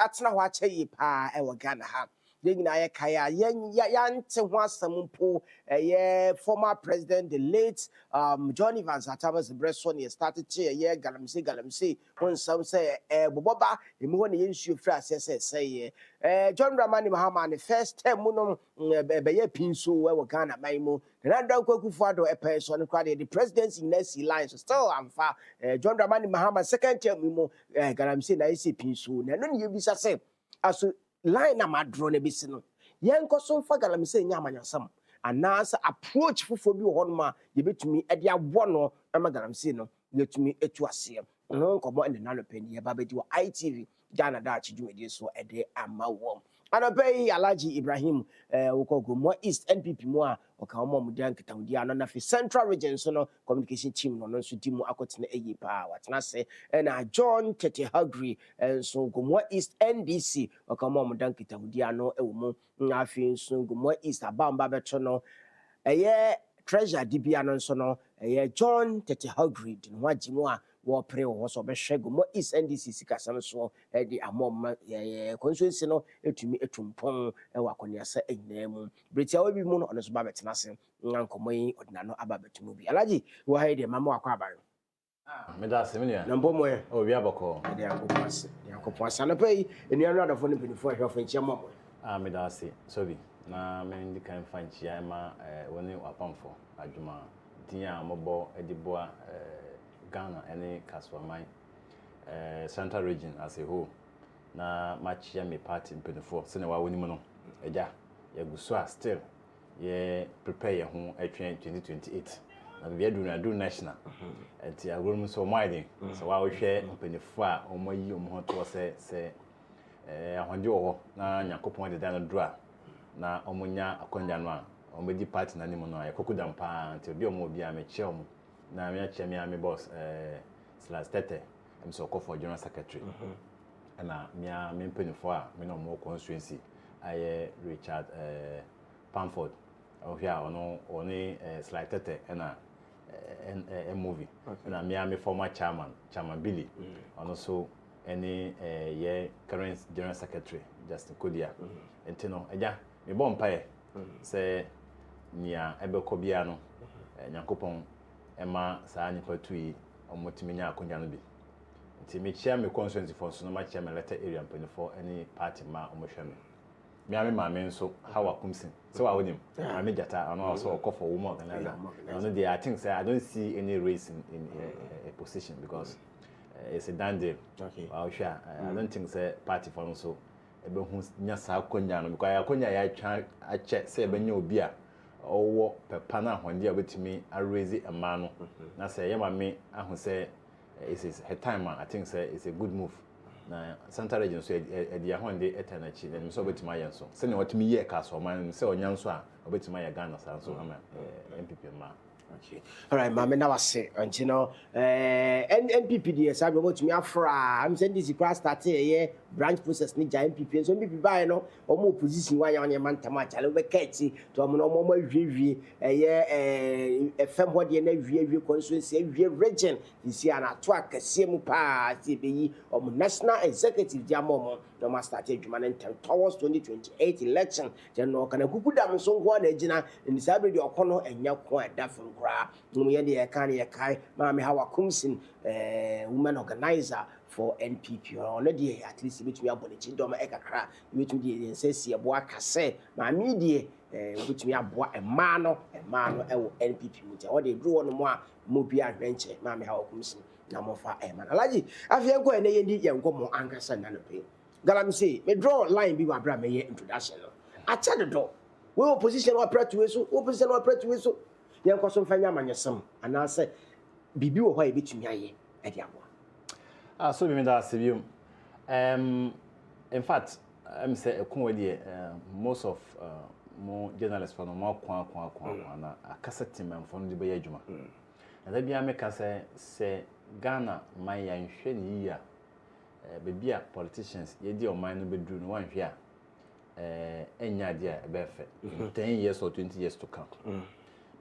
atena ho akyɛ yi pa e wo Ghana ha ye nyina ye kaya yante ho asɛm mpo former president the late John Evans Ataba's breast one started che ye galamsey won some say boboba emi ho ne yensuo fra asese say John Dramani Mahama the first term no be ye pinso we wo Ghana man mu na Dankwa Akufo-Addo so no kwade the presidency next line so still amfa John Dramani Mahama second term mu galamsey na isi pinso na no ne yebisa say aso line na madro na bisi no yen koso mfa galamsey nya amanyasam anasa approach fufo bi ho no ma yebetumi e de abo no ma galamsey no yetumi etu ase no nkomo ene na no pani ye ba bedi wo ITV Ghana DAAKYE dwumedi so e de amawo anopai Alhaji Ibrahim Ukogomo East NPP mu a oka omo mu dan kitawudi ano na fi Central Region so no communication team no nso di mu akotene eyi pa watena se na John Tete Hagri so Gomo East NDC oka omo mu dan kitawudi ano ewo mu na fi nso Gomo East abamba beto no treasure dibia no nso no John Tete Hagri di no agimu a wo pre wo so be hwego mo East NDC sikasam so di amom constituency no etumi etumpon wa akoniasa enyinam bretia obi mu no ono so ba betena se nkomoi odinano aba betumu bi Alhaji wo ha de mama akwa abayo me da se me nia na mbomo ye o wi abako de yankopasa na pai enuanu adafo ne pedifo ahwafo nchia mamo me da se so bi na me ndi kan fanchia ma woni wapamfo adwuma dia mobo ediboa Ghana any Kaswaman Central Region as a whole na match me party mpanyefo se na wa woni mu no eja ya guso a still ye prepare your home at 2028 na we do national enti agrom so wide so wa hwe mpanyefo a omoyi omho to se ahonde wo na nyakopon de dan do a na omunya akonja no a omedi party na nimu no ya kokudam pa enti obi omo obi a me che omo na me ache me boss slash tete I'm so call for general secretary na me mpenifo a me no mo constituency aye Richard Pamford of here oni slash tete na movie na me former chairman Billy and also any ye current general secretary Justin Kodia entino eja me bom pae say nia ebeko bia no nyankopon ema saa nipa tui omotiminya akonya no bi nti me chia me constituency for so no ma chia me letter area mpanifo any party ma omohwe me ame ma me nso how akumsin so wa wonim ame jata ano also call for woman organizer no dey I think say I don't see any race in a position because it's a done deal okay I don't think say party for no so ebe hu nya saa akonya no because akonya ya twa ache say ebe nya obi a owo pepa na ahonde a betimi arraise ema no na say yema me ahu say is her time I think say it's a good move na Central Region so e dia ahonde etanachi na so betimi ayen so say na watimi ye ka so man say onyan so a obetimi aye Ghana san so ama MPP ma okay all right mama na wase until no NPP dey say we to me afra am say this class start here branch process ni ja NPP so NPP buy no omo opposition wan yan man tama chale we kati to omo no omo hwehwe FM ho de na hwehwe constituency hwehwe region isi ana to akase mu pa ti beyi omo national executive dia mo no ma start adwuma na towards 2028 election je no kana kukudam so ho na agina ni sabe de okono enya ko adafem kra no ye de kan ye kai ma me hawa kumsin women organizer for NPP on the at least between abolichi dom ekakra between the sesi ebo akase ma me die between abo ema no e wo NPP mutia what they do on mo a mo bi adventure ma me hawa kumsin na mo fa ema Alhaji afia ko ene yendi ye nkomo ankasa na no pe galamsey me draw line bi wa bra me ye introduction no acha the door we opposition wa pray to we so yen kwaso mfanya amanyesam ana say bibi wo hwa e betumi aye e dia bo so me da sebium in fact I'm say ekonwadi most of more journalists for no more kwa na akaseti memfo no de be adwuma na da bia me ka say Ghana man ya nhwe ni ya bebi a politicians ye di o man no bedru no wan hwe a enya dia e be fe 10 years or 20 years to come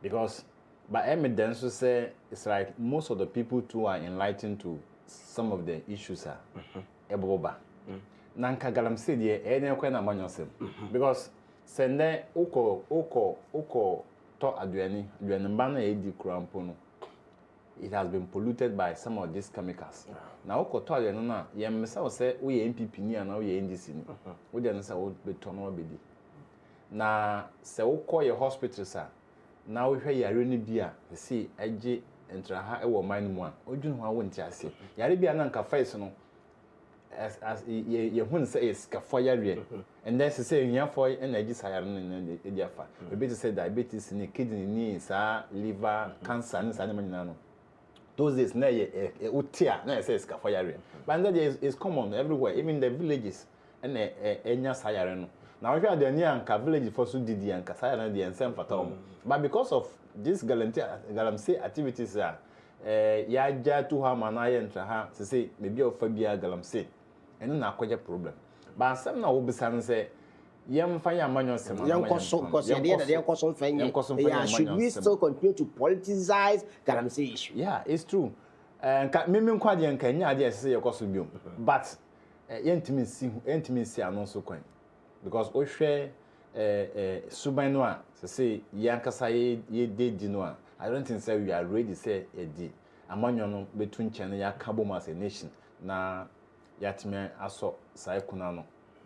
because by evidence to say it's like most of the people too are enlightened to some of the issues are eboba nanka galamsey de ene kwa na amanyosem because sende uko to aduani mba na edi kurampo no it has been polluted by some of these chemicals. Now, uko to aduani na yemsa wo se wo ye MPP ni ana wo ye NDC ni wo de nsa wo betono obedi na se uko ye hospital sa na wo hwe yare ni bia se age entraha e wo man mu a odwun ho awo ntiase yare bia na nka face no as ye hun say is ka for yare and then say nya for energy sayare no e dia fa be to say diabetes ni kidney ni sa liver cancer ni sa ne manyina no those days na ye utia na say is ka for yare but that is common everywhere even the villages and enya sayare no now if you are the near anka village for so didi anka sayare no the ensem fata but because of this galamsey activities ya ja to ha mana ye ntra ha say maybe of bia galamsey eno na akwaje problem ba asem na wo bisa no say yem fa ya manyo sem yem koso because the koso fanya yeah should we still continue to politicize galamsey issue yeah it's true mimi nkwade nka nya ade say ye koso biom but yentimi si anonso kwan because o hwe suban no a say yankasa ye dedi no a I don't think say we are ready say edi amanyo no betu nchen ya kabo as a nation na yatime aso sai kuna no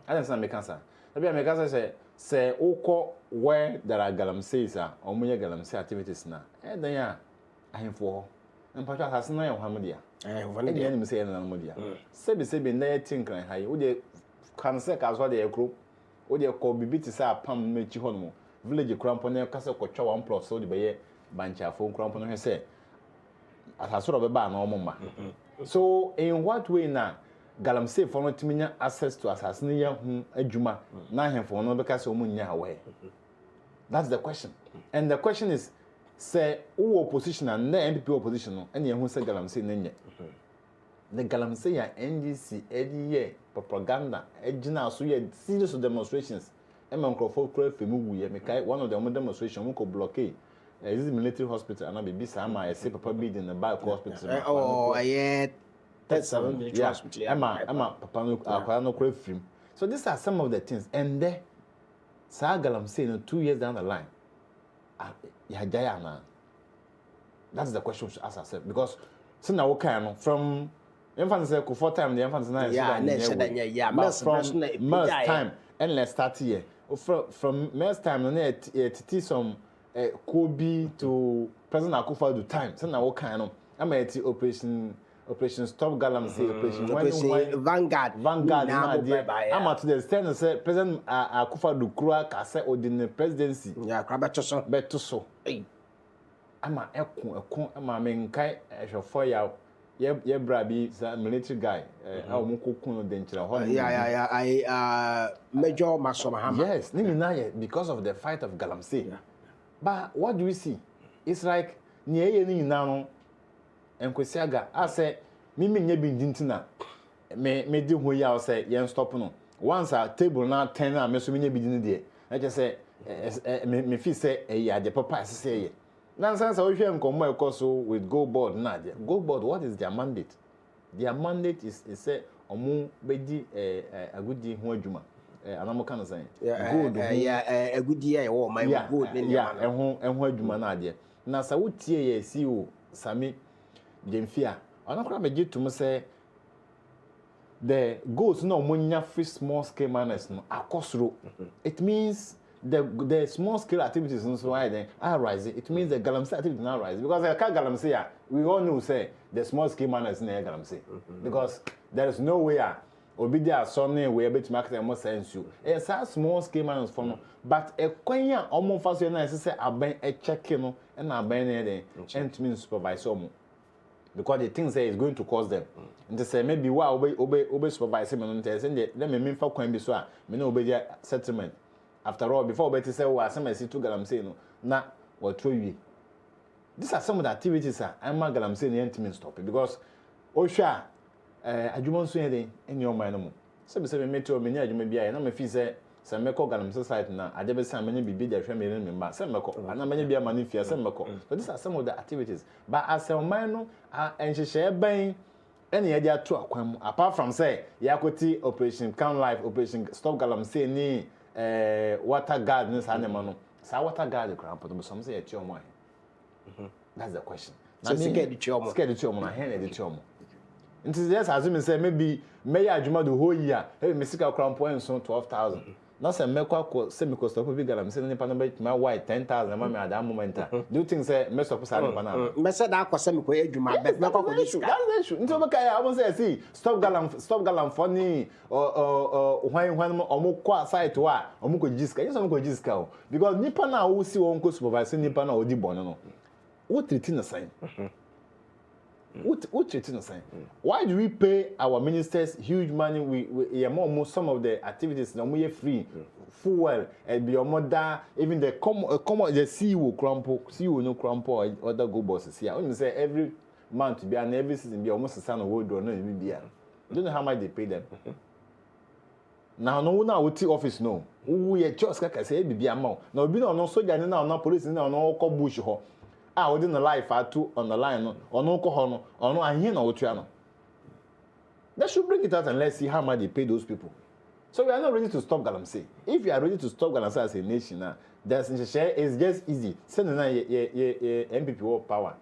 I don't say make answer maybe make answer say ukọ where there are galamseys omunye galamsey activities na then ya ahemfo ho mpatwa asase na ye hwam dia wani dia ni say na no dia sebi na ye tinkran haye wo de kan say ka so de ekro wo de ko bibiti say apam mechi ho no village krampo na kasa kwotwa 1 plus so de be ye banchafo krampo no he say asase ro be ba na omma so in what way na galamsey for no timinya access to asase ne ya hu adwuma na ahemfo no be kasa omunya away that's the question and the question is say who opposition and the MPP opposition no ene hu say galamsey na nye the galamsey ya NDC ediye propaganda ejina so ye series of demonstrations microphone crowd femu wuye mekai one of the demonstration we ko blockade is this military hospital and be sama I say papa be in the back hospital oh yeah that's a military hospital ama papa no akwara no crowd film so these are some of the things and there sa galamsey no 2 years down the line ya jaya na that's the question we should ask ourselves because so now what kind of from infants say for time the infants na yeah most time and let's start here from most time no it some Kobe to President Akufo-Addo time so now what kind of am operation stop galamsey operation Vanguard na am at the extent say President Akufo-Addo kura ka say odin presidency yeah krabatoso betoso ama ekon ama menkai ehwefo ya ye bra bi military guy omukokun no denchira ho yeah Major Masomahama yes ni na ye because of the fight of galamsey but what do we see it's like ni eye ni na no enkwesi aga ase mimi nya bi ndintina me di ho ya say yen stop no once a table na 10 na me so me nya bi din de na je say me fi say ya de papa say ye na sense we hwe nkomo ekoso with go board na de go board what is their mandate is say omu bedi agudi ho adwuma anamoka no say good agudi ya wo my good ne ya ehho adwuma na de na sa wotie ye CEO Sami Jemfia anakora meje tum say the goals no omunya free small scale miners no akosoro it means the small scale activities so why then are rising it means the galamsey activities now rise because the galamsey we all know say the small scale miners in galamsey because there is no way obi there something we able to market more sense you it's a small scale miners for but a kwanya omo fa so na say aban e check no na aban na dey and means supervisor omo because the thing say is going to cause them and they say maybe why obey supervisor me no say let me fa kwan bi so a me na obey settlement after all before Betty say we are some see to galamsey no na what throw you these are some of the activities I'm galamsey no ent stop because ohwa adwuma so yede in your mind no so be say me to me nya adwuma bia na me fi say meko galamsey site na ade be say me bibi dey hwe me ne memba say meko ana me bia mani fia say meko so these are some of the activities but as a man no enhyehyɛ ban any idea to apart from say yakoti operation count life operation stop galamsey ni water guard ni sa no sa water guard crap but some say e mo that's the question so scared the na hen the chomo nti just assume say maybe may adwuma the whole year hey me sika crap point so 12,000 na say me kwa say me ko stop bi galamsey ni pa no be my white 10,000 ma me at that moment do you think say me stop sa pa na me say that kwa say me ko adwuma bet me kwa ko that's the issue nti o be kai I won say see stop galam for ni hwan omo kwa site wa omo ko jiska yes omo ko jiska because nipa na wo si won ko supervise nipa na odi bon no what treat na sign what treat na sign why do we pay our ministers huge money we almost some of the activities na we free fuel and be omoda even the come the CEO no crumple other go bosses here only say every month be and every season be almost a world or no be don't know how much they pay them now no na we office no we just kaka say be amount now be no soldier na police na no call bush ho within the life atu on the line no ono ko ho no ono ahin na otua no they should bring it out and let's see how much they pay those people. So we are not ready to stop Galamsey. If you are ready to stop Galamsey as a nation now, it's just easy. Send MPP power.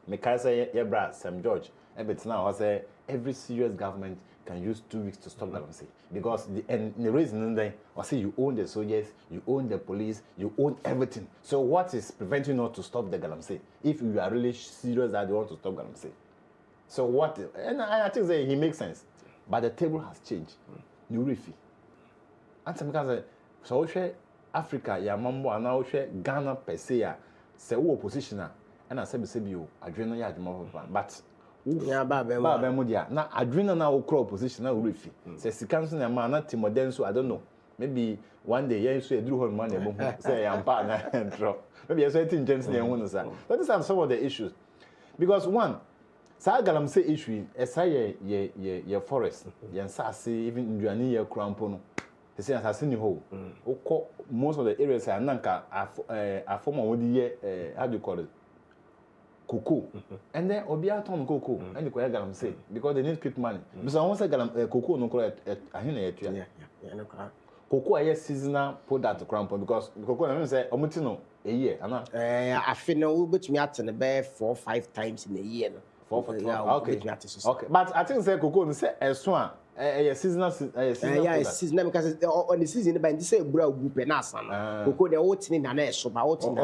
Me can say bra Sam George. But now I say every serious government can use 2 weeks to stop Galamsey because the reason then I say you own the soldiers, you own the police, you own everything. So what is preventing you not to stop the Galamsey? If you are really serious that you want to stop Galamsey. So what? And I think that he makes sense, but the table has changed. New refi. And some because so we share Africa, ya mambo, and now we share Ghana per se ya. Se wo opposition and I say you adrena ya adwuma but ya ba be dia na adrena na wo crow opposition na refi. Se sikanso na ma na timoden so I don't know. Maybe one day yen so eduru hon man e bo say ya mpa na entro. Maybe you say tin James na hu no sa. That is some of the issues. Because one sa Galamsey issue esa ye forest ye nsase even nduane ye krampo no they say asase ni ho ukọ most of the areas are nanka afoma wodi ye how do you call it cocoa and then obia ton cocoa and ko Galamsey because they need quick money because I want say cocoa no ko ahina ye tua no ka cocoa ye seasonal product krampo because cocoa na say omuti no a year ana afi no we betumi atene be 4-5 times in a year no. Okay. But I think say cocoa say eso a seasonal seasonal because on the season by this say bra group na asan cocoa dey wotini na eso ba wotini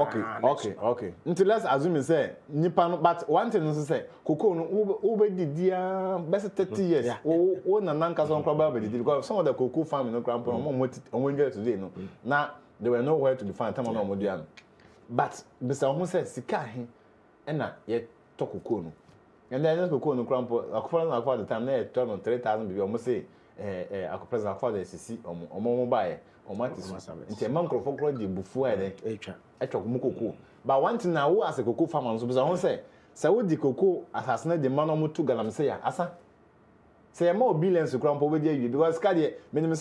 okay until let's assume say nipa no but one thing is say cocoa no wo be didia best 30 years wo na nanka so nkwa ba didi because some of the cocoa farming no grandpa omo get today no na they were nowhere to define time no omodia but bisa omo say sika he na ye to cocoa no and then just go no crampo akufo the time na turn on 3,000 bibi omo say akufo for the sisi omo buy omo atisu nti man krofo kro di bufu ede etwa ko cocoa but one thing na wo as a cocoa farmer so bisa won say wo di cocoa asase na de man omo tu Galamsey ya asa say more billions crampo we dey because card me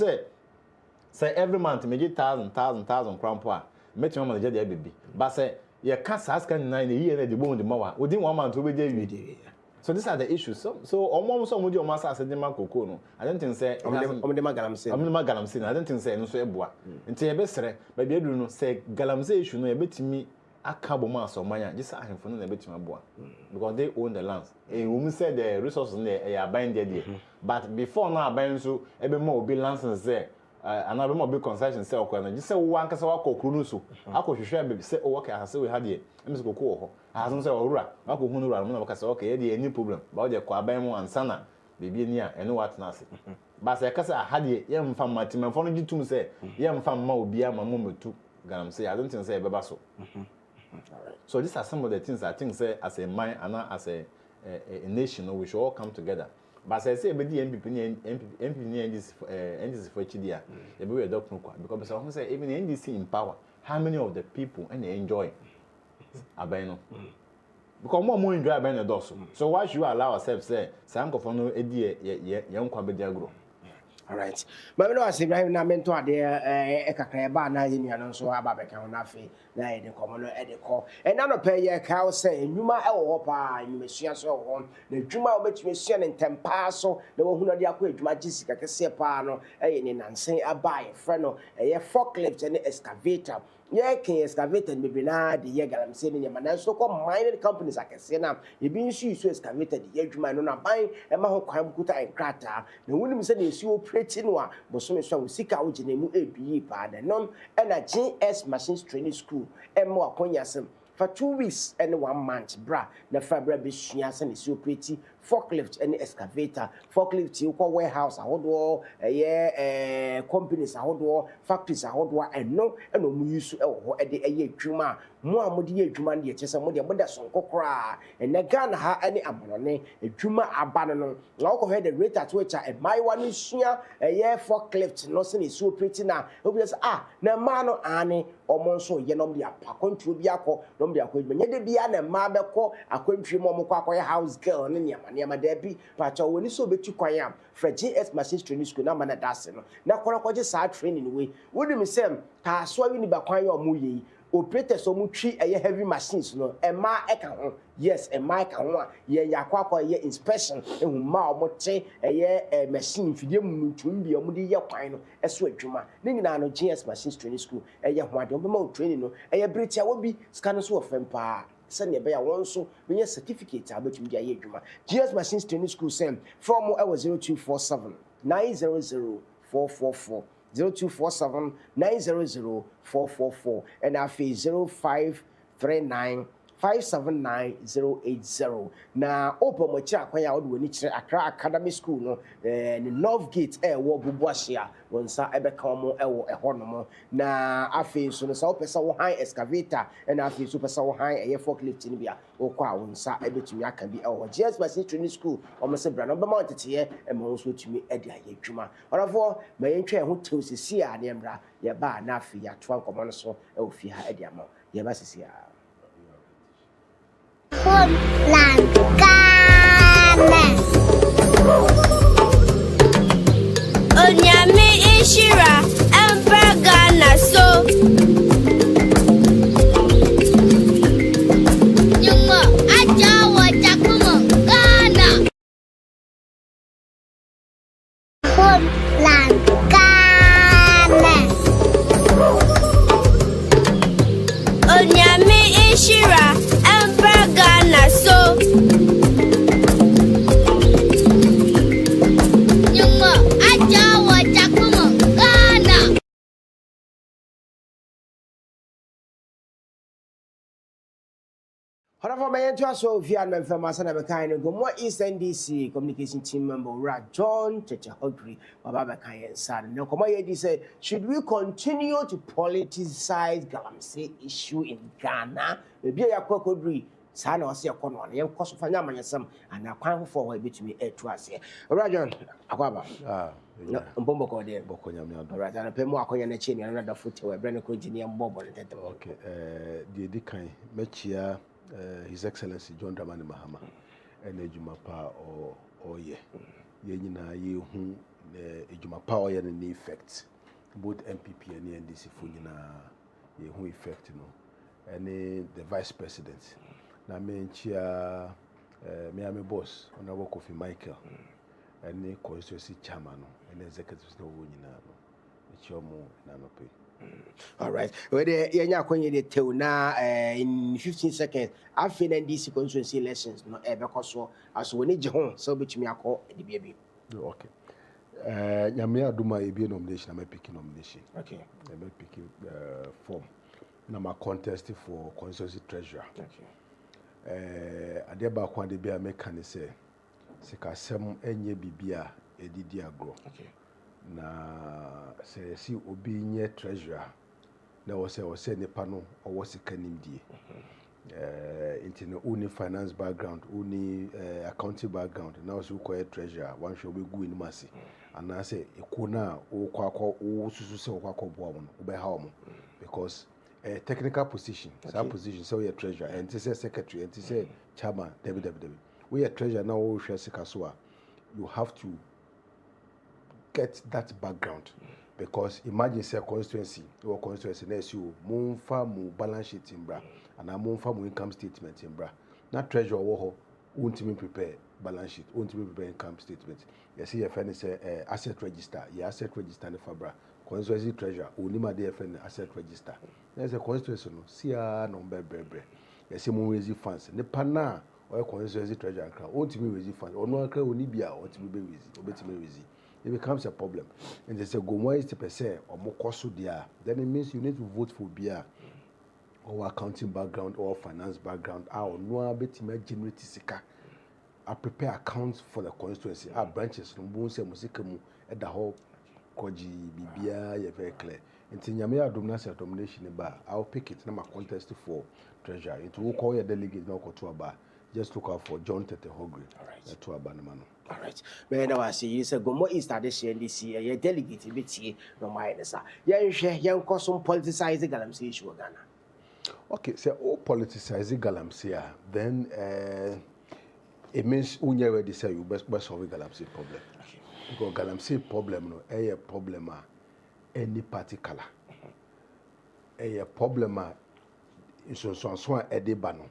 say every month me get 1,000 crampo a metima man dey baby but say ye ka saska na year na de bon de mawa within 1 month we dey so these are the issues. So almost some of your masters said them cocoa no. I don't think say Galamsey. Galamsey. I don't think say no so eboa. Nti e be sere, ba bia duru no say Galamsey issue no e betimi aka boma so manya. Just ahemfo no na betimi aboa. Because they own the lands. And we say the resources there e aban there. But before now aban so e be more obi license there. And I be more big concession say okwa na. Just say wo ankasa wa kokru no so. Akohwehwe be say o work as we had here. Emis kokoo ho. Asun say orura. Akohunu ura no na say okay, there any problem. But the kwa ban mu ansana bebi ni a eno what na say. But say kasa had here ye mfa matima fo no gitum say ye mfa ma obi ama mo metu Galamsey. I don't think say e beba so. So these are some of the things I think say as a mind and as a nation we should all come together. But I say every MPP ni NDC for Chidia, they be a doctor because some say even NDC in power, how many of the people and they enjoy Abeno? Because more enjoy Abeno does. So why should you allow ourselves say Sanko for no idea young Kwabedia grow? All right. But no, as Ibrahim na mento ade kakra ba na ye nua no so aba beka ho na afi na ye de komo no e de ko. E na no pe ye ka o say enwuma e wo ho pa enwumesua so ho na edwuma obetumi sua ne ntempa so na wo hu na de akọ edwuma gisika kese pa no e ye ne nansen aba ye frɛ no e ye forklift ne excavator. Yeah, can excavator and maybe na the year galam saying in your so called mining companies I can say now. You been so excavator the year you might not buy a maho crime kuta and crater. The woman said you see operating one, but some is we seek out in a new APE pad and none and a JS machines training school and more conyasm. For 2 weeks and 1 month, bra, the fabric business and is pretty forklift and excavator. Forklift, you call warehouse, a hot wall, companies, a hot wall, factories, a hot wall, and no use at the year juma. More modi juma, the chesamodi, but that's on cocra, and the gun ha any abonne, a juma abandon. Local had the rate at which I my one is here, a year forklift, nothing is so pretty now. Obvious, na mano ane, or monso, yenom dia, control biako. Be akwadwuma nye de bia na ma beko akwadwuma mo kwakwa house girl ne niama da bi pacha woni so betu kwan am fra GS machine training school na ma na dase no na kono kwaje sa training we wodi mi sem ta so wi ni ba kwan ya omo yi operators so mu twi heavy machines no e ma e ka ho yes e ma e ka ho a ye yakwakwa ye inspection ehu ma omo te machine fidie mu ntwum bi omo de ye kwan no eso adwuma ne nyina no GS machine training school ho ade omo ma training no britia wo bi scan so ofempa send ye be ya won so me certificate abetum dia ye adwuma GS machine training school send from 0247 900 444 0247 900 444 and afi 0539 579080 na open mo kira kwan ya wo de woni kire Accra Academy School no ni North Gate wo bubuahia wonsa ebeka mo wo hono na afi so no sa opesa wo han excavator na afi so pesa wo han forklift ni bia wo kwa wonsa ebetumi aka bi wo GS Machine Training School o mo se bra no be ma teteye e mo so tumi e de aye adwuma orafo ma yentwe ho teosisi a ne mra ye ba na afi ya to ankomo no so e wo fi ha e de ama ye ba sisi a Onyame Ishira Empagana so Nyuma ajawa Jakumo Ghana Homeland Ghana Onyame Ishira Empagana so Nyuma ajawa Jakumo Ghana However, my entire so via and famous and kind of more East NDC communication team member John Chechahogri, Baba Kayan Sad. No, come on, say, should we continue to politicize Galamsey issue in Ghana? Maybe a cockodry. Sana was your corner, young cost of Yam and a crown for a bit me a twice. Rajon, Aquaba. Bombo called there, Bokoyam, right? And a Pemoaco and a chain and another foot where Brennan Engineer Bobo. Okay, the Dikai, Mechia. His Excellency John Dramani Mahama and Ejumapa or ye na ye who Ejumapa or any effect both MPP and NDC for ye who effect no and the Vice President na me chia me boss Honorable Kofi Michael and the constituency chairman and executive no nyina no echomo na no pay. All right. Well, yeah, in 15 seconds, I've been in DC constituency elections, no ever so as we need home, so which me I call the baby. Okay. Yamia do my EB nomination, I'm picking nomination. Okay. I'm picking form. I'm a contest for constituency treasurer. Okay. I did back one day be a mechanic say, Sikasem enye bibia edidi agro. Okay. Na say si obi nye treasurer na wo say nipa no owo sika nimdie into no uni finance background uni accounting background na wo so ko treasurer wan hwe obi gu ni ase ana say ekona wo kwakọ wo susu say wo kwakọ bo mo wo be ha mo because technical position that position so you treasurer and say secretary and say chairman we treasurer na wo hwe sika so a you have to get that background. Because imagine say constituency next you mumfa mu balance sheet in bra and mumfa mu income statement in bra. Not treasurer wo won't even prepare balance sheet, won't even prepare income statement. You see your friend say asset register, your asset register in the fabra. Constituency treasurer, only dey friend asset register. There's a constituency no see no bre. You see mo raise funds. Ne pana or constituency treasurer account, won't even raise funds. Or no account only be won't be raise. It becomes a problem. And they say, go more 80% or more cost there. Then it means you need to vote for BIA or accounting background or finance background. Or no bit generate sika. I prepare accounts for the constituency. Our branches from Bonse Musikamu at the whole Koji BBA, you're very clear. And Tinyamia domination domination bar. I'll pick it. Now contest for treasure. It will call your delegate now to a bar. Just look out for John Tete Hogri. All right. To a banana. All right. But now I see you say go more Easter this year and this year. You delegate a bit here, no mind, sir. Yeah, share young custom politicize the galamsey issue Ghana. Okay, so all politicize galamsey, then it means when you already say you best solve galamsey problem. Okay. Because galamsey problem no a problem any particular. A problem so a debano.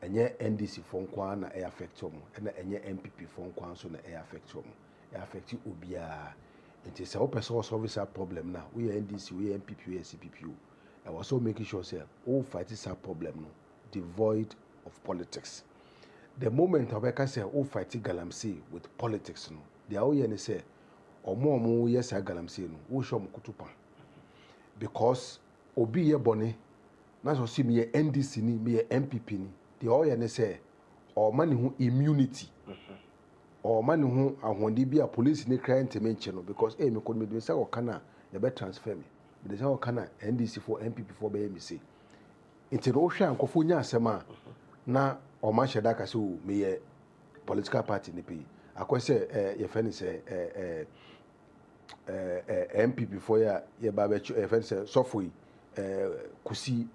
Enye NDC for nkwa na e affect them na enye MPP for nkwa so na e affect them e affect obia nti say person solve this problem now we NDC we MPP we CPP I was also making sure say all fight this problem no devoid of politics. The moment I say all fight galamsey with politics no they all here say omo yes galamsey no wo show kutupa because obi ye bone na so see me NDC ni me MPP ni the all you say or money who immunity or money who ahonde bi a police ni cry intervention because me could me say o kana you better transfer me they say o kana NDC for MPP for be me say into no hwe ankofo nya asema na o ma sheda ka say me political party ni pe akwese ye fani say MPP for ya ba be ye fani say sofoi kusi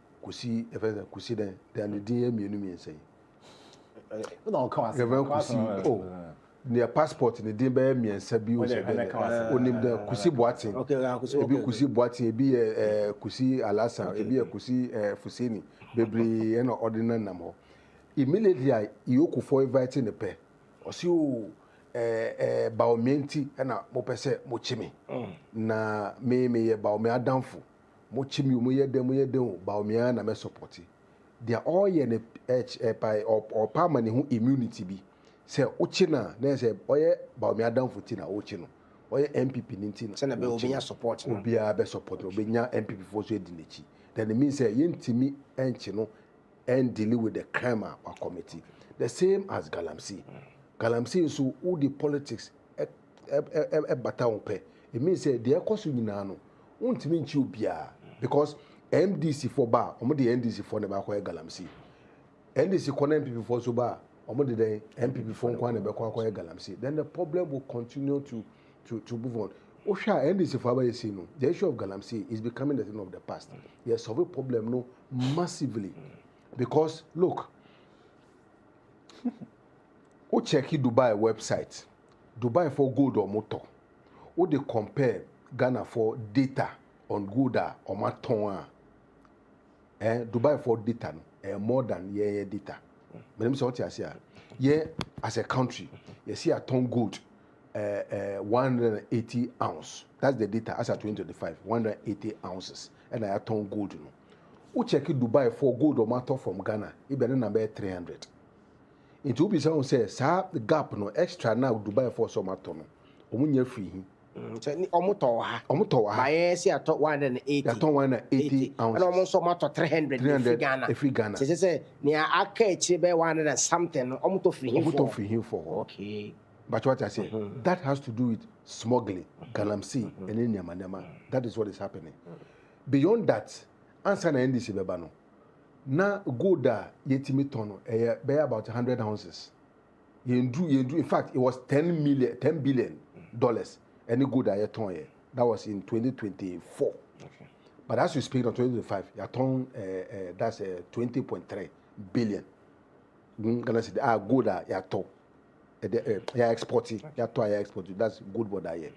den the din mienu mi nsay no come as oh near passport ni din be mi nsa bi o se onim da kusi boatin ebi kusi boatin ebi kusi alasa ebi kusi fuseni bebre na ordinary nam ho immediately iyoku for inviting the pair o si o baomenti na mo pese mo chimi na me ye baomi adamfo mo chimi mo ye dem ba omia na me support they are all ye ne by or permanent who immunity bi say uchi na say oye ba omia dan futi na uchi no oye MPP ninti na say na be obia support no obia be support obia MPP for so edinichi then it means say yentimi enchi no and deal with the crime or committee the same as galamsey so who the politics e bata on pe it means say the ekosu nyina no untimi nchi obia because MDC for bar omo the NDC for ne ba kwa galamsey NDC kwa MPP for so bar omo the MPP for kwa ne ba kwa galamsey then the problem will continue to move on osha NDC for ba yesi no the issue of galamsey is becoming a thing of the past yes solve a problem no massively because look o check Dubai website Dubai for gold or motor o they compare Ghana for data on Gooda or Maton, Dubai for data, more than yeah data. But let me say, yeah, as a country, you see a ton gold, 180 ounce. That's the data as at 2025, 180 ounces, and I ton gold. No, who check Dubai for gold or matter from Ghana? Even number 300. It will be someone says, the gap no extra now Dubai for some matter no, omunye free. Omuto ha by see at 180 at 180 ounces and almost so much 300 free Ghana say near aka be 100 and something omuto free him for okay but what I say that has to do with smuggling galamsey and nyama that is what is happening beyond that answer na NDC beba no na gold yetimi ton be about 100 ounces yendu in fact it was 10 billion dollars. Any good I ton here. That was in 2024. Okay. But as we speak on 2025, your ton that's 20.3 billion. Gonna say good your ton. Yeah exporting. Your ton exporting. That's good what I hear.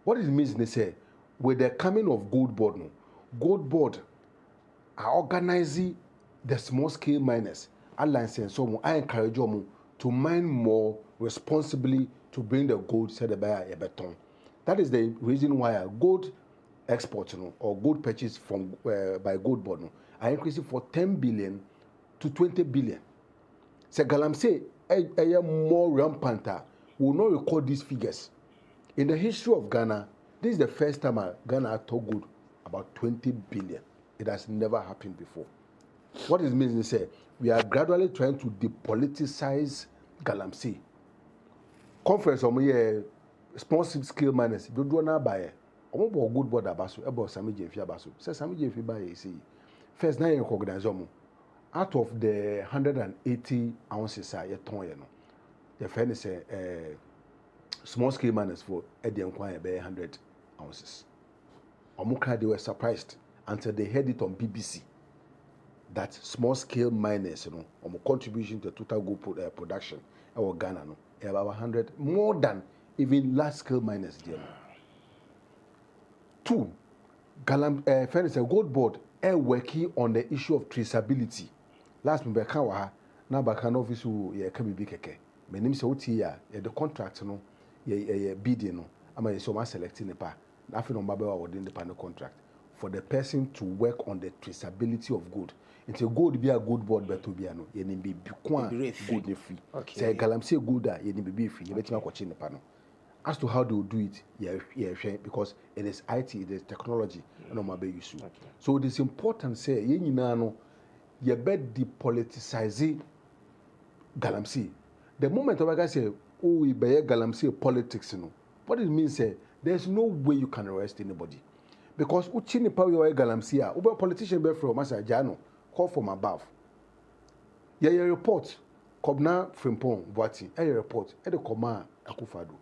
What it means, they say, with the coming of Gold Board, no, Gold Board are organizing the small scale miners. I encourage them to mine more responsibly to bring the gold said by a beton. That is the reason why gold export or gold purchase from by Gold Board are increasing from 10 billion to 20 billion. So Galamsey a more rampant will not record these figures. In the history of Ghana, this is the first time Ghana took gold about 20 billion. It has never happened before. What it means is we are gradually trying to depoliticize Galamsey. Conference on my small scale miners, do not buy. Omo bo Gold Board abaso, ebo Sami Jefi abaso. Say Sami Jefi buy say first na you recognize omo. Out of the 180 ounces a yeton ye no. The friend say small scale miners for Eddie Nkwanya be 100 ounces. Omuka they were surprised until they heard it on BBC that small scale miners, contribution to total gold production in Ghana, about 100 more than even large scale miners. Two, Gold Board are working on the issue of traceability. Last month, now bakan office can be keke. My name is Otia, the contract, bidding, I'm selecting the pa. Nothing on Babel within the panel contract for the person to work on the traceability of gold. It's a gold be a Gold Board, but to be a no, you need be gold free. Okay. Say Galamsey gold that you need be free. You better not watch in the panel. As to how they will do it, yeah, because it is IT, it is technology, and my baby issue. So it is important. Say you know, you better depoliticize Galamsey. The moment I say, oh, we be Galamsey politics, what it means say there's no way you can arrest anybody. Because uchini pa we Galamsey, ube politician be from Masa Jano, call from above. Yeah, report. Kobna Frimpong Boati, report, the command Akufado,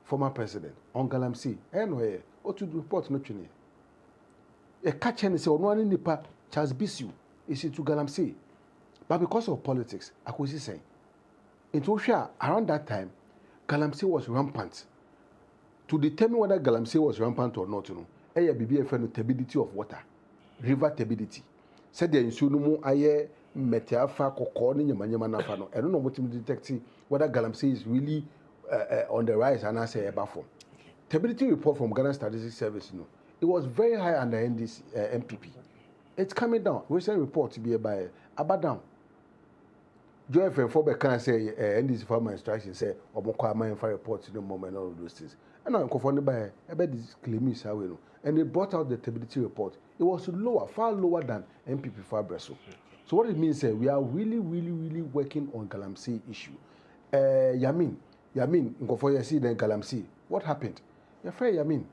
former president, on Galamsey, anyway, or to report no chini. A catch and say, no one nipa, Charles Bisu, is it to Galamsey. But because of politics, I could say, in Tosha, around that time, Galamsey was rampant. To determine whether Galamsey was rampant or not, a BBFN turbidity of water, river turbidity. Said the insunumu aye metiafa kokoni nyamanyama nafano. I don't know what to detect whether Galamsey is really on the rise and I say a buffer. Turbidity report from Ghana Statistics Service, it was very high under NDC, MPP. It's coming down. Recent report to be by about down. Joe FM can say NDC farmer instruction say Omokwa mine for reports in the moment all of those things. And I'm confronted by about this claims and they brought out the turbidity report. It was lower, far lower than MPP for Bresso. So what it means is we are really working on Galamsey issue. Yamin, for you see then Galamsey. What happened? Your friend Yamin,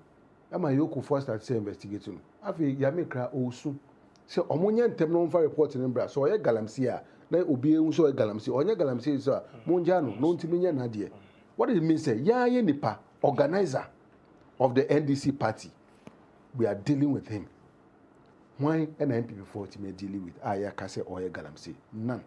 I'm a yoku first start say investigating. Afi Yamin cry osu. So omonya ntem no for report in Bra. So ye Galamsey na obi enso Galamsey. Onye Galamsey so monjano no ntiminya na de. What it means say ya ye nipa organizer of the NDC party. We are dealing with him. Why an MPP for to dealing with Aya Kase or Galamsey? None.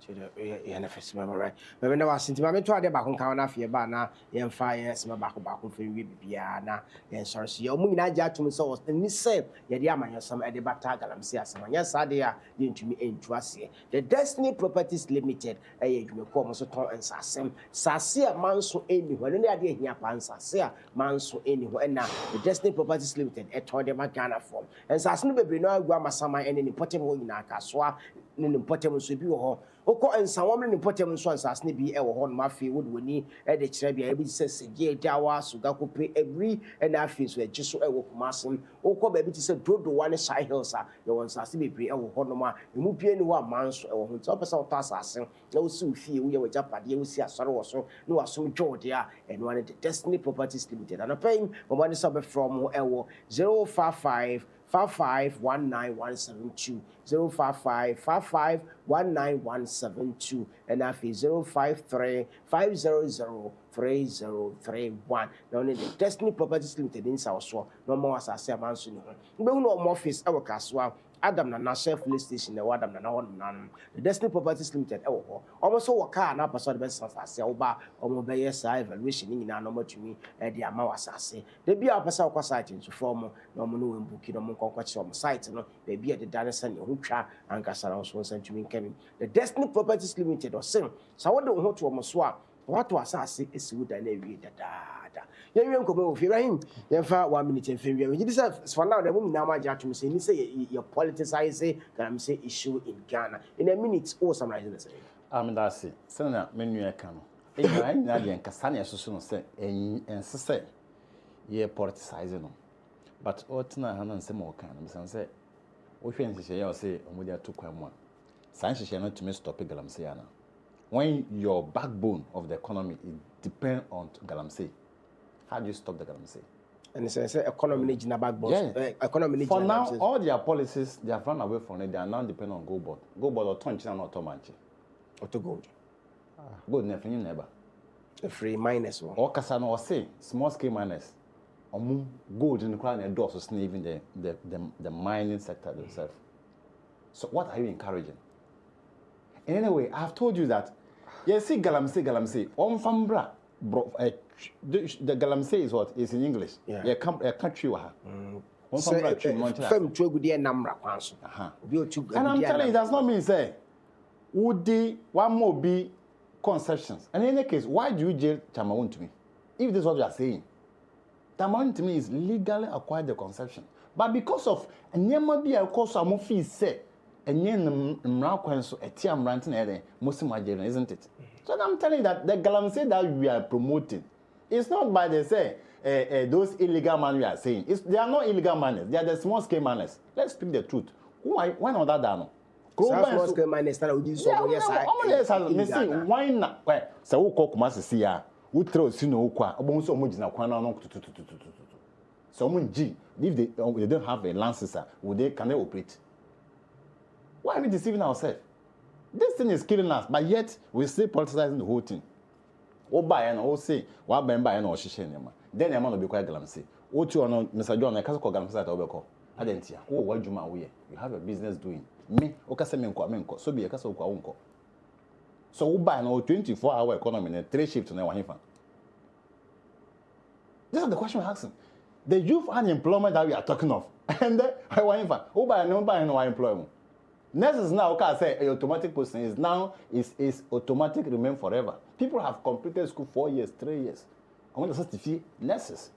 Right. Maybe no was intimate to the back on Kawana Fiabana, and 5 years, my back for Bibiana, and sorry, your Muna Jatum so the Nisse, Yadiama, some at the Batagalam, Siasama, yes, Adia, into me in Tracy. The Destiny Properties Limited, a Yuko and Sassem, Sassia Manso anywhere, and the idea here, Sassia Manso anywhere, and now the Destiny Properties Limited, a Todema Ghana form, and Sassin Bebrino, Guama Sama, and any potable in Akaswa, in potable Subu. Oko and some woman in Potem Swans as Nibi Ewa Mafia would win at the Trebia, every says, Ye Dawa, Sugaku pay every and Afis were just so Ewa Mason, Oko baby to say, do the one side hills, the ones as Nibi Ewa Honoma, you move any one months or when top of Tassasin, no soon feel we were Japan, you see a sorrow so, no assume Georgia, and one of the Destiny Properties Limited. And a paying one is up from Ewa 055. 5519172 05555197172 and afi 053-500-3031. Now only the Destiny Properties Limited in South Shore. No more as I say man soon. We no more office our caswa Adam na National Police Station, the Adam na one nan. The Destiny Properties Limited, almost so car na person best as oba or mobile evaluation in an normal to me at the amount assassin. They be a person of site to form no mono and booking no conquest on site, no, they be at the Danielson, Hoocha, and Cassara also sent to me coming. The Destiny Properties Limited or sing. So I want to hold to a swap. What was assassin is good and every dada. Young come over him. Therefore, 1 minute and 5 years. You deserve for now. The woman now, my judge, say, you say you politicize that I'm say issue in Ghana. In a minute, or summarizing the same. That's it. Senator, menu I can. I know Cassania so say, and say, ye politicizing. But Otina Hanan say more kind of say, we finish say, Omudia 2.1. Science shall not to miss topic Galamsiana. When your backbone of the economy depends on Galamsey, how do you stop the Galamsey? And it's an economy in a backbone. Yeah. Economy for now, all their policies, they have run away from it. They are now dependent on Gold Board. Gold Board or Tonchina or Tomanchi. Or to gold. Gold nothing never. The free miners one. Or Cassano or say, small scale miners. Or gold in the crown and doors to even the mining sector themselves. So what are you encouraging? And anyway, I've told you that, see Galamsey, on Fambra, the Galamsey is what is in English. Yeah, a country. And I'm telling you, that's not mean say, would the one more be concessions? And in any case, why do you jail Tamawun to me? If this is what you are saying, Tamawun to me is legally acquired the concession. But because of a never be a course of fees say, and yen so a tiam ranting at Muslim Majan, isn't it? So I'm telling you that the Galamsey that we are promoting, it's not by the say those illegal man we are saying. They are not illegal miners, they are the small scale miners. Let's speak the truth. Why not that down? Small scale miners that would do so. Yes, why not? So who cook must see ya? Who throws no qua, almost so much in a corner. Someone G, if they don't have a license, would they can they operate? Why are we deceiving ourselves? This thing is killing us, but yet we still politicizing the whole thing. O buy and o say, what buy and or shisha nema. Then the amount will be quite Galamsey. O two on Mr. John, I can't call Galamsey at Obeko. Adentia. Oh, what you ma we? You have a business doing. Me, Okasamenko, so be a castle unko. So we buy an 24-hour economy and 3 shifts in our infant. This is the question we're asking. The youth unemployment that we are talking of. And then I want infant. Who buy no employment. Next is now, okay, I say automatic posting is now is automatic remain forever. People have completed school 4 years, 3 years. I want to certify nurses.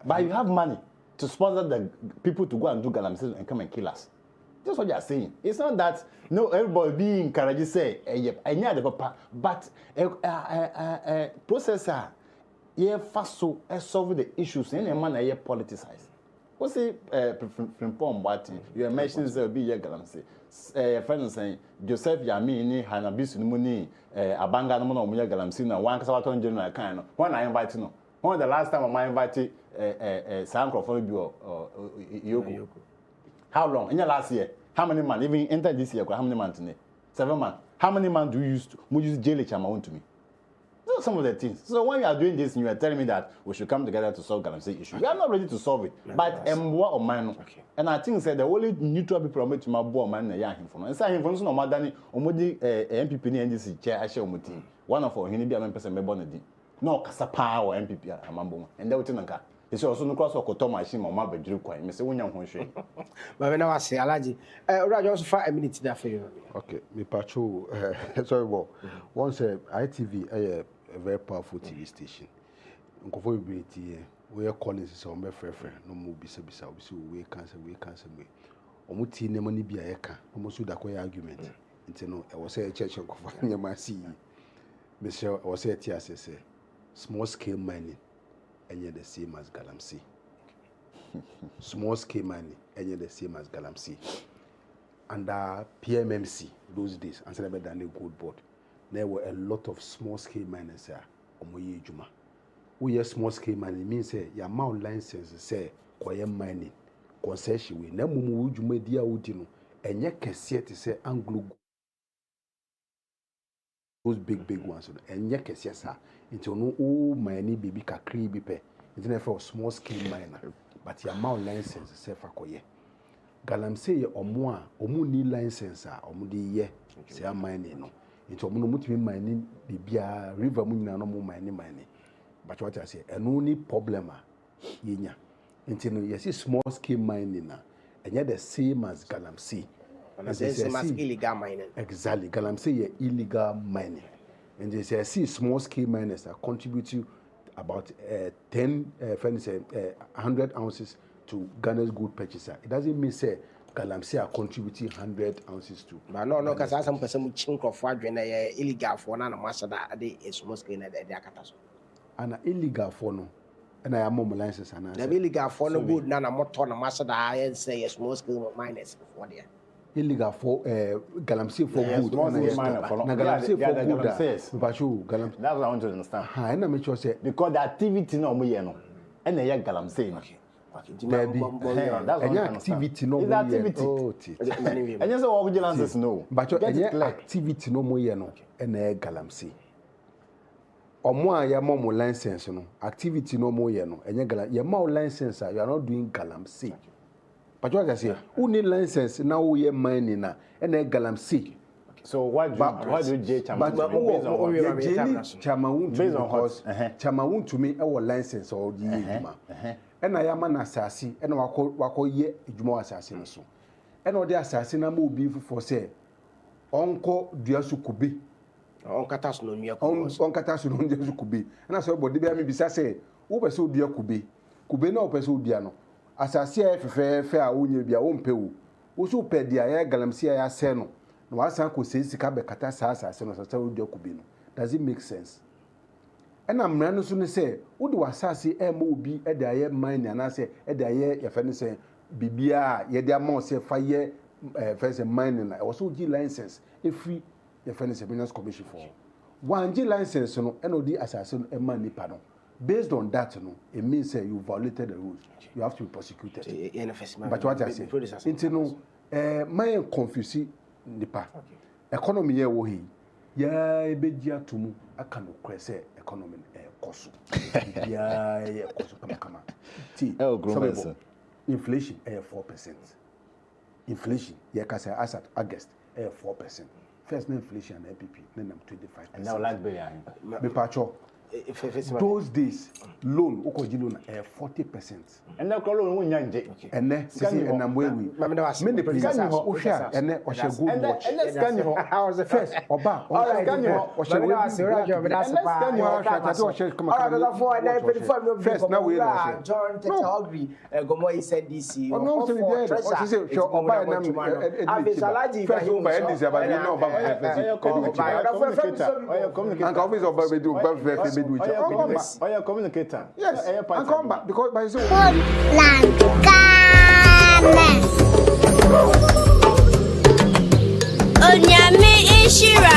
But you have money to sponsor the people to go and do Galamsey and come and kill us. That's what they are saying. It's not that no everybody being encouraged say, I need the papa, but processor, fast so solve the issues in a manner politicized. What's the from what you mentioned there be a Galamsey? Friend saying Joseph Yamini, Hanabis Muni, Abanga no more Galamsey, one Casaton General kind. When I invite no. When the last time I invited Sankrophobia or Yoko. How long? In your last year? How many months? Even enter this year, how many months in it? 7 months. How many months do you use jail amount to me? Those are some of the things. So when you are doing this, you are telling me that we should come together to solve Galamsey issue. We are not ready to solve it. No, but Mwa or man. Okay. And I think that the only neutral people are to my boy man and him from. And say him from no matter any omodi MPP ni NDC chair I share omoti. One of our hinibia men person me bonedi. No kasapa or MPP amambo. And they will tell nka. It's also no cross or koto machine or my bedroom coin. Me say wunya ho hwe. But when I was say alaji, Raj also 5 minutes there for you. Okay, me pacho sorry well. Once ITV a very powerful TV station. Nkofo bibriti we calling say o me frefre no mo bisa obi we cancel me. Omo ti ne mani bia ye ka. Omo so da koy argument. Nti no e wo say church nkofo nyama si. Me say e wo say ti asese. Small scale mining and the same as Galamsey. Small scale mining and the same as Galamsey. Under PMMC those days, and said about the Gold Board, there were a lot of small scale miners there. Omoye Juma. We are small scale mining means say your amount license say quiet mining concession we. Na mumu Juma dia udino and ye kese to say Anglo. Those big ones and ye kese sa. Into no mining baby kakri bipe. It's never for small scale miner, but your amount license say for koye. galamsey ye omo ni license a omo de ye say mine no nti omo no mutimi mine bibia river mu nyina no mo mine but what I say eno ni problem a yenya nti no yes small scale mining na enye the same as galamsey and the same as illegal mining. Exactly, galamsey ye illegal mining and they say small scale miners that contribute to about 100 ounces to Ghana's good purchaser. It doesn't mean say galamsey are contributing 100 ounces to. But no, because some person with chink of water when illegal for na master that they is small scale na they akata so. And illegal for no, and I am more license and the illegal for no good na motor na master that I say small scale miners for there. Illegal for galamsey for good. Na galamsey for good. But you galamsey. That's what I want to understand. I na make sure say because the activity no mo ye no, and na galamsey no. Baby, any activity no more. Oh, and you say what vigilances no. But any activity no more no, and galamsey. Omo a ya mo license no, activity no more no, and your more license you are not doing galamsey. But what I say, who need license now we are mining na, and galamsey. So why do J Chama based on because Chama to me our license or the year. And I am an assassin, and wako ye ejuma assassin so. And all the assassin na mo be for say onko duasu kubi. Onkatas no mia onkatas no duasu kubi. And I say body be me bisa say wo pese obia kubi. Kubi na pese obia no. Assassin fe a wonye bia wo mpe wo. Wo so pe dia ya galamsey ya se no. No asan ko se sika be kata sa assassin no so obia kubi no. Does it make sense? And I'm running soon say, would do assassin MOB at the air mine and I say at the air your friend say Bibia, ye dear more say fire first mining. I also G license if free your friend is a business commission for 1G license no NOD assassin a money pardon. Based on that, no, it means you violated the rules. You have to be prosecuted. But what I say, it's no my confusing nipa. Economy here wo ya ebegia tumu aka no kwese economy koso ya koso kama inflation 4%. Inflation ya kasa as at August 4%. First na inflation na APP na 25%. And now like me pacho those days loan ukoji loan 40%. And now loan won nyanje. And ne sisi enamwe we. Me the president ohwa ene ohye good watch. And let's scan you. How was the first oba scan you. Ohye we first now we John Tetagri gomo SNDC no so we there o say oba na Abisalaji first oba NDC aba no oba and office oba be do oba communicator. Yes, I come back because by so Onyame Ishira